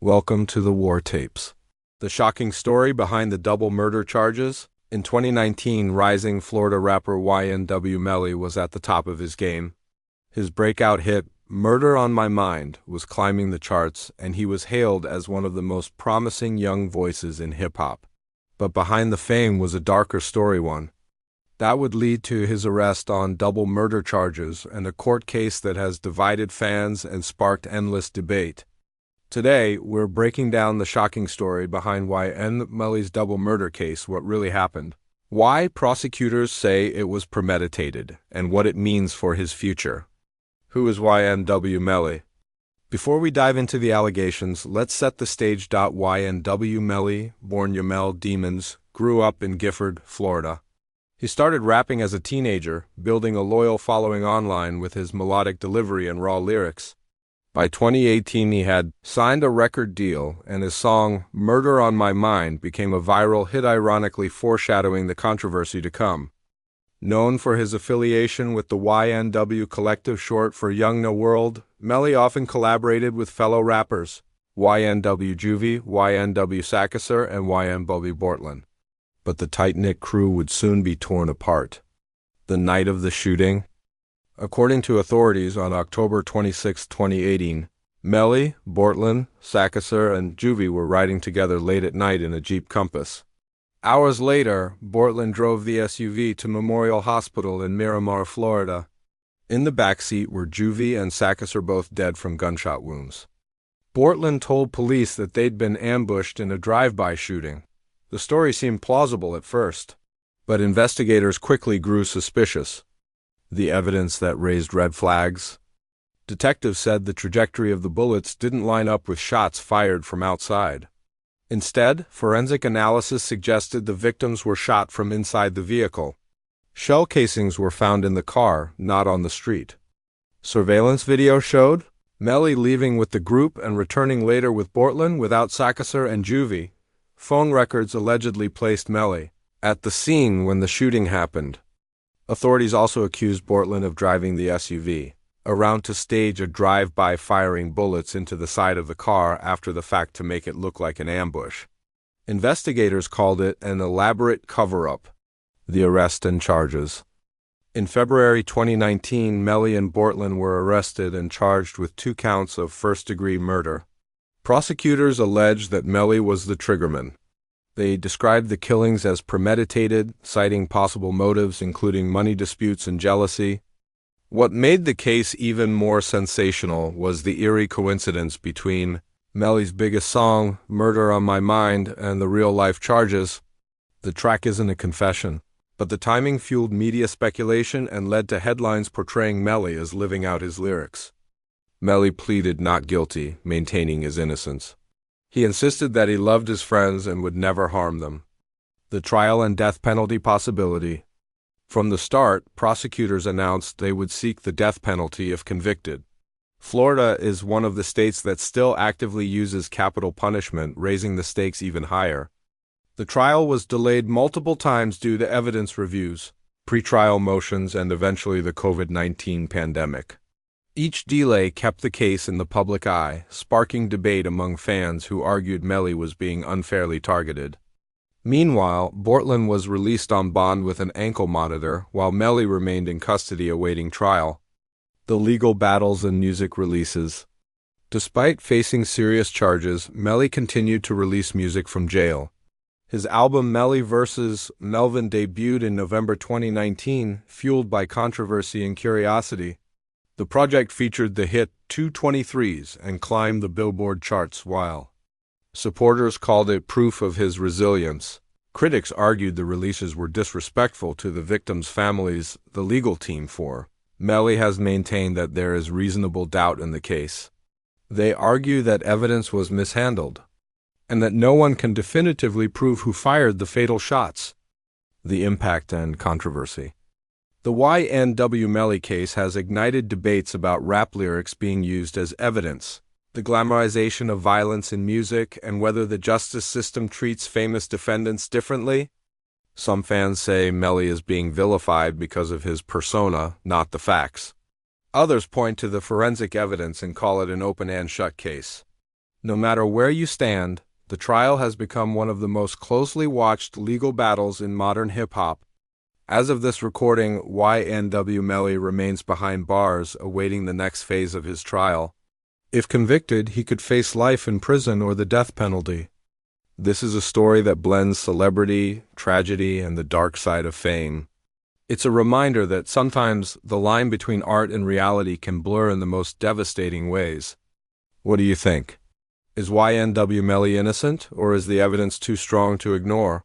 Welcome to the War Tapes. The shocking story behind the double murder charges. In 2019, rising Florida rapper YNW Melly was at the top of his game. His breakout hit, Murder on My Mind, was climbing the charts, and he was hailed as one of the most promising young voices in hip-hop. But behind the fame was a darker story one. That would lead to his arrest on double murder charges and a court case that has divided fans and sparked endless debate. Today, we're breaking down the shocking story behind YNW Melly's double murder case, what really happened, why prosecutors say it was premeditated, and what it means for his future. Who is YNW Melly? Before we dive into the allegations, let's set the stage. YNW Melly, born Yamel Demons, grew up in Gifford, Florida. He started rapping as a teenager, building a loyal following online with his melodic delivery and raw lyrics. By 2018, he had signed a record deal, and his song, Murder on My Mind, became a viral hit, ironically foreshadowing the controversy to come. Known for his affiliation with the YNW collective, short for Young No World, Melly often collaborated with fellow rappers, YNW Juvie, YNW Sakasur, and YNW Bortland. But the tight-knit crew would soon be torn apart. The night of the shooting. According to authorities, on October 26, 2018, Melly, Bortland, Sakasur, and Juvie were riding together late at night in a Jeep Compass. Hours later, Bortland drove the SUV to Memorial Hospital in Miramar, Florida. In the backseat were Juvie and Sakasur, both dead from gunshot wounds. Bortland told police that they'd been ambushed in a drive-by shooting. The story seemed plausible at first, but investigators quickly grew suspicious. The evidence that raised red flags. Detectives said the trajectory of the bullets didn't line up with shots fired from outside. Instead, forensic analysis suggested the victims were shot from inside the vehicle. Shell casings were found in the car, not on the street. Surveillance video showed Melly leaving with the group and returning later with Bortland without Sakasur and Juvie. Phone records allegedly placed Melly at the scene when the shooting happened. Authorities also accused Bortland of driving the SUV around to stage a drive-by, firing bullets into the side of the car after the fact to make it look like an ambush. Investigators called it an elaborate cover-up. The arrest and charges. In February 2019, Melly and Bortland were arrested and charged with 2 counts of first-degree murder. Prosecutors alleged that Melly was the triggerman. They described the killings as premeditated, citing possible motives including money disputes and jealousy. What made the case even more sensational was the eerie coincidence between Melly's biggest song, Murder on My Mind, and the real-life charges. The track isn't a confession, but the timing fueled media speculation and led to headlines portraying Melly as living out his lyrics. Melly pleaded not guilty, maintaining his innocence. He insisted that he loved his friends and would never harm them. The trial and death penalty possibility. From the start, prosecutors announced they would seek the death penalty if convicted. Florida is one of the states that still actively uses capital punishment, raising the stakes even higher. The trial was delayed multiple times due to evidence reviews, pretrial motions, and eventually the COVID-19 pandemic. Each delay kept the case in the public eye, sparking debate among fans who argued Melly was being unfairly targeted. Meanwhile, Bortland was released on bond with an ankle monitor, while Melly remained in custody awaiting trial. The legal battles and music releases. Despite facing serious charges, Melly continued to release music from jail. His album Melly vs. Melvin debuted in November 2019, fueled by controversy and curiosity. The project featured the hit 223s and climbed the Billboard charts while supporters called it proof of his resilience. Critics argued the releases were disrespectful to the victims' families. The legal team for Melly has maintained that there is reasonable doubt in the case. They argue that evidence was mishandled and that no one can definitively prove who fired the fatal shots. The impact and controversy. The YNW Melly case has ignited debates about rap lyrics being used as evidence, the glamorization of violence in music, and whether the justice system treats famous defendants differently. Some fans say Melly is being vilified because of his persona, not the facts. Others point to the forensic evidence and call it an open and shut case. No matter where you stand, the trial has become one of the most closely watched legal battles in modern hip-hop. As of this recording, YNW Melly remains behind bars, awaiting the next phase of his trial. If convicted, he could face life in prison or the death penalty. This is a story that blends celebrity, tragedy, and the dark side of fame. It's a reminder that sometimes the line between art and reality can blur in the most devastating ways. What do you think? Is YNW Melly innocent, or is the evidence too strong to ignore?